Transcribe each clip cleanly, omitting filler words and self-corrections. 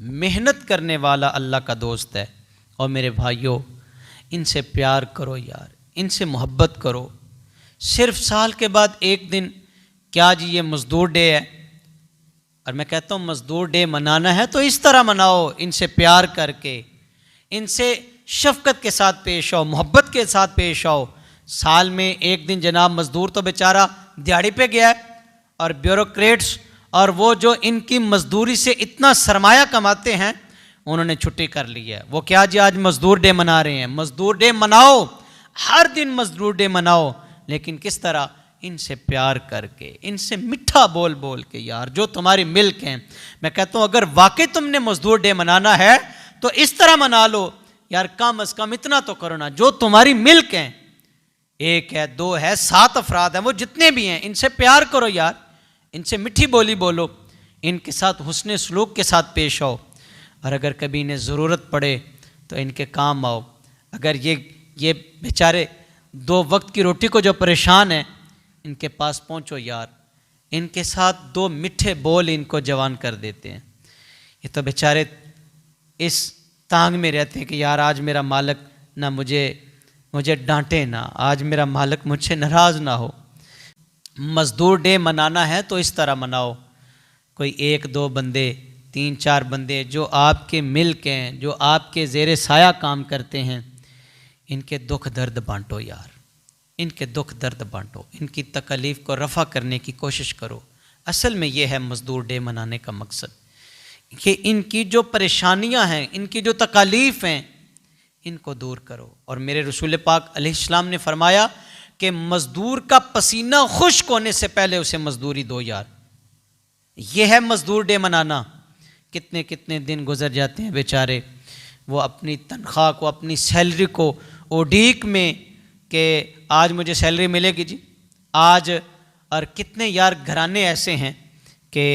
मेहनत करने वाला अल्लाह का दोस्त है। और मेरे भाइयों, इनसे प्यार करो यार, इनसे मोहब्बत करो। सिर्फ साल के बाद एक दिन, क्या जी ये मज़दूर डे है, और मैं कहता हूँ मज़दूर डे मनाना है तो इस तरह मनाओ, इनसे प्यार करके, इनसे शफ़क़त के साथ पेश आओ, मोहब्बत के साथ पेश आओ। साल में एक दिन जनाब मज़दूर तो बेचारा दिहाड़ी पे गया है, और ब्यूरोक्रेट्स और वो जो इनकी मज़दूरी से इतना सरमाया कमाते हैं, उन्होंने छुट्टी कर ली है। वो क्या जी आज मज़दूर डे मना रहे हैं। मज़दूर डे मनाओ, हर दिन मज़दूर डे मनाओ, लेकिन किस तरह, इनसे प्यार करके, इनसे मीठा बोल बोल के यार, जो तुम्हारी मिल्क हैं। मैं कहता हूँ अगर वाकई तुमने मज़दूर डे मनाना है तो इस तरह मना लो यार, कम अज़ कम इतना तो करो ना, जो तुम्हारी मिल्क हैं, एक है, दो है, 7 अफराद हैं, वो जितने भी हैं, इनसे प्यार करो यार, इनसे मीठी बोली बोलो, इनके साथ हुस्न सलूक के साथ पेश आओ। और अगर कभी इन्हें ज़रूरत पड़े तो इनके काम आओ। अगर ये बेचारे 2 वक्त की रोटी को जो परेशान हैं, इनके पास पहुंचो यार, इनके साथ 2 मीठे बोल इनको जवान कर देते हैं। ये तो बेचारे इस तांग में रहते हैं कि यार आज मेरा मालिक ना मुझे डांटे ना, आज मेरा मालिक मुझसे नाराज़ ना हो। मज़दूर डे मनाना है तो इस तरह मनाओ। कोई 1-2 बंदे, 3-4 बंदे जो आपके मिल्क हैं, जो आपके ज़ेरे साया काम करते हैं, इनके दुख दर्द बांटो यार, इनके दुख दर्द बांटो, इनकी तकलीफ़ को रफ़ा करने की कोशिश करो। असल में ये है मज़दूर डे मनाने का मकसद, कि इनकी जो परेशानियां हैं, इनकी जो तकालीफ़ हैं, इनको दूर करो। और मेरे रसूल पाक अलैहिस्सलाम ने फरमाया कि मज़दूर का पसीना खुश्क होने से पहले उसे मज़दूरी दो यार। ये है मज़दूर डे मनाना। कितने कितने दिन गुजर जाते हैं बेचारे, वो अपनी तनख्वाह को, अपनी सैलरी को उड़ीक में कि आज मुझे सैलरी मिलेगी जी आज। और कितने यार घराने ऐसे हैं कि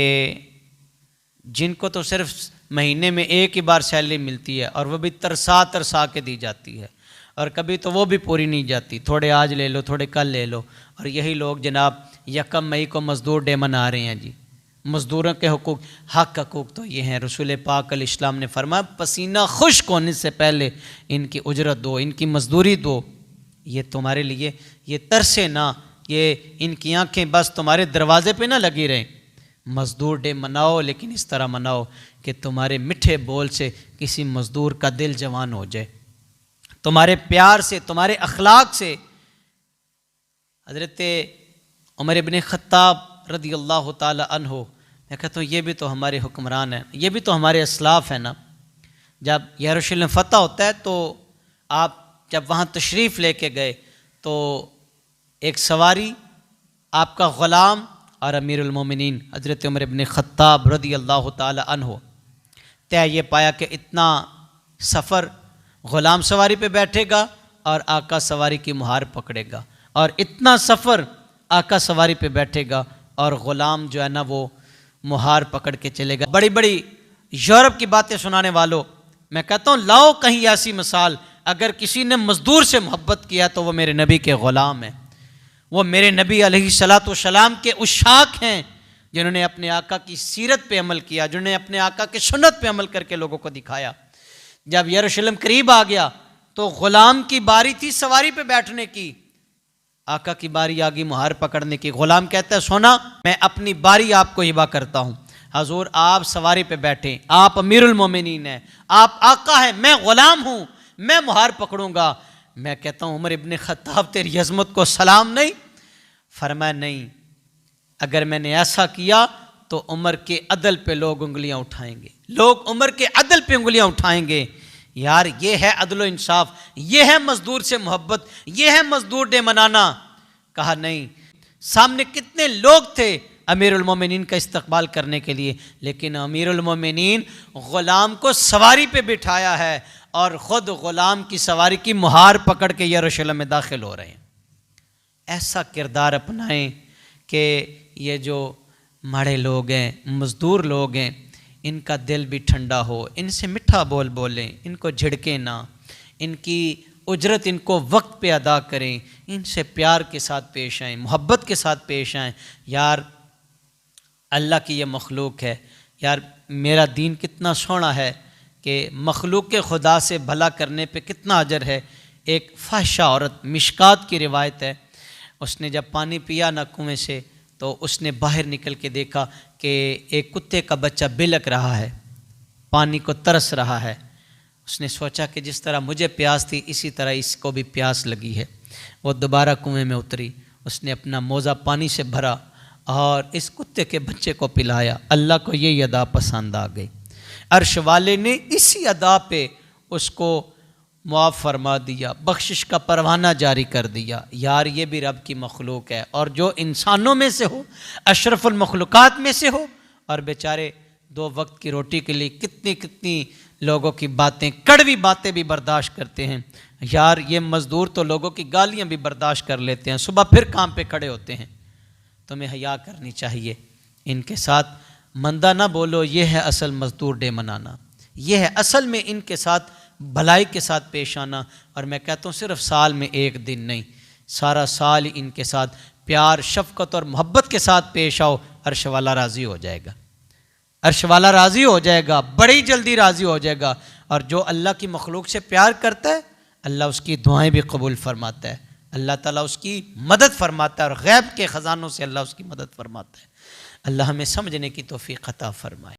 जिनको तो सिर्फ महीने में एक ही बार सैलरी मिलती है, और वो भी तरसा तरसा के दी जाती है, और कभी तो वो भी पूरी नहीं जाती, थोड़े आज ले लो, थोड़े कल ले लो। और यही लोग जनाब 1 मई को मज़दूर डे मना रहे हैं जी। मज़दूरों के हकूक़ तो ये हैं, रसूल पाक अलैहिस्सलाम ने फरमाया पसीना खुश्क होने से पहले इनकी उजरत दो, इनकी मज़दूरी दो। ये तुम्हारे लिए ये तरसे ना, ये इनकी आँखें बस तुम्हारे दरवाज़े पे ना लगी रहें। मज़दूर डे मनाओ, लेकिन इस तरह मनाओ कि तुम्हारे मीठे बोल से किसी मज़दूर का दिल जवान हो जाए, तुम्हारे प्यार से, तुम्हारे अखलाक से। हज़रत उमर इब्न ख़त्ताब रज़ी अल्लाह ताला अन्हो, मैं कहता हूँ ये भी तो हमारे हुक्मरान हैं, ये भी तो हमारे असलाफ़ हैं ना। जब यरूशलेम फ़तह होता है तो आप जब वहाँ तशरीफ़ लेके गए तो एक सवारी, आपका ग़ुलाम और अमीरुल मोमिनीन हज़रत उमर इब्न ख़त्ताब रज़ी अल्लाह ताला अन्हो, तय ये पाया कि इतना सफ़र ग़ुलाम सवारी पे बैठेगा और आका सवारी की मुहार पकड़ेगा, और इतना सफ़र आका सवारी पे बैठेगा और ग़ुलाम जो है ना वो मुहार पकड़ के चलेगा। बड़ी बड़ी यूरोप की बातें सुनाने वालों, मैं कहता हूँ लाओ कहीं ऐसी मिसाल, अगर किसी ने मज़दूर से मोहब्बत किया तो वो मेरे नबी के ग़ुलाम हैं, वो मेरे नबी अलैहिस्सलातु वस्सलाम के उशाक हैं, जिन्होंने अपने आका की सीरत पे अमल किया, जिन्होंने अपने आका के सुन्नत पे अमल करके लोगों को दिखाया। जब यरूशलेम करीब आ गया तो ग़ुलाम की बारी थी सवारी पे बैठने की, आका की बारी आ गई मुहार पकड़ने की। ग़ुलाम कहता है सोना, मैं अपनी बारी आपको हिबा करता हूँ, हजूर आप सवारी पे बैठें, आप अमीरुल मोमिनीन हैं, आप आका हैं, मैं ग़ुलाम हूँ, मैं मुहार पकड़ूंगा। मैं कहता हूँ उमर इब्न ख़त्ताब तेरी अज़मत को सलाम नहीं। फरमाया नहीं, अगर मैंने ऐसा किया तो उमर के अदल पे लोग उंगलियां उठाएंगे, लोग उमर के अदल पे उंगलियां उठाएंगे। यार ये है अदल इंसाफ, ये है मज़दूर से मोहब्बत, ये है मज़दूर डे मनाना। कहा नहीं, सामने कितने लोग थे अमीरुल मोमिनीन का इस्तकबाल करने के लिए, लेकिन अमीरुल मोमिनीन ग़ुलाम को सवारी पे बिठाया है और ख़ुद ग़ुलाम की सवारी की मुहार पकड़ के यरूशलेम में दाखिल हो रहे हैं। ऐसा किरदार अपनाएं कि ये जो माड़े लोग हैं, मज़दूर लोग हैं, इनका दिल भी ठंडा हो, इनसे मीठा बोल बोलें, इनको झिड़कें ना, इनकी उजरत इनको वक्त पे अदा करें, इनसे प्यार के साथ पेश आएँ, मोहब्बत के साथ पेश आएँ। यार अल्लाह की ये मखलूक है, यार मेरा दीन कितना सोना है कि मखलूक खुदा से भला करने पे कितना अजर है। एक फाहिशा औरत, मिशकात की रिवायत है, उसने जब पानी पिया ना कुएँ से तो उसने बाहर निकल के देखा कि एक कुत्ते का बच्चा बिलक रहा है, पानी को तरस रहा है। उसने सोचा कि जिस तरह मुझे प्यास थी इसी तरह इसको भी प्यास लगी है। वो दोबारा कुएं में उतरी, उसने अपना मोज़ा पानी से भरा और इस कुत्ते के बच्चे को पिलाया। अल्लाह को ये अदा पसंद आ गई। अर्श वाले ने इसी अदा पे उसको मुआफ़ फरमा दिया, बख्शिश का परवाना जारी कर दिया। यार ये भी रब की मखलूक है, और जो इंसानों में से हो, अशरफुल मखलूक़ात में से हो, और बेचारे 2 वक्त की रोटी के लिए कितनी कितनी लोगों की बातें, कड़वी बातें भी बर्दाश्त करते हैं। यार ये मज़दूर तो लोगों की गालियां भी बर्दाश्त कर लेते हैं, सुबह फिर काम पे खड़े होते हैं। तुम्हें हया करनी चाहिए। इनके साथ मंदा ना बोलो, ये है असल मज़दूर डे मनाना, ये है असल में इनके साथ भलाई के साथ पेश आना। और मैं कहता हूँ सिर्फ साल में एक दिन नहीं, सारा साल इनके साथ प्यार, शफ़क़त और मोहब्बत के साथ पेश आओ। अर्श वाला राज़ी हो जाएगा, अर्श वाला राज़ी हो जाएगा, बड़ी जल्दी राज़ी हो जाएगा। और जो अल्लाह की मखलूक से प्यार करता है, अल्लाह उसकी दुआएं भी कबूल फरमाता है, अल्लाह ताला उसकी मदद फरमाता है, और गैब के ख़जानों से अल्लाह उसकी मदद फरमाता है। अल्लाह हमें समझने की तौफ़ीक़ अता फरमाए।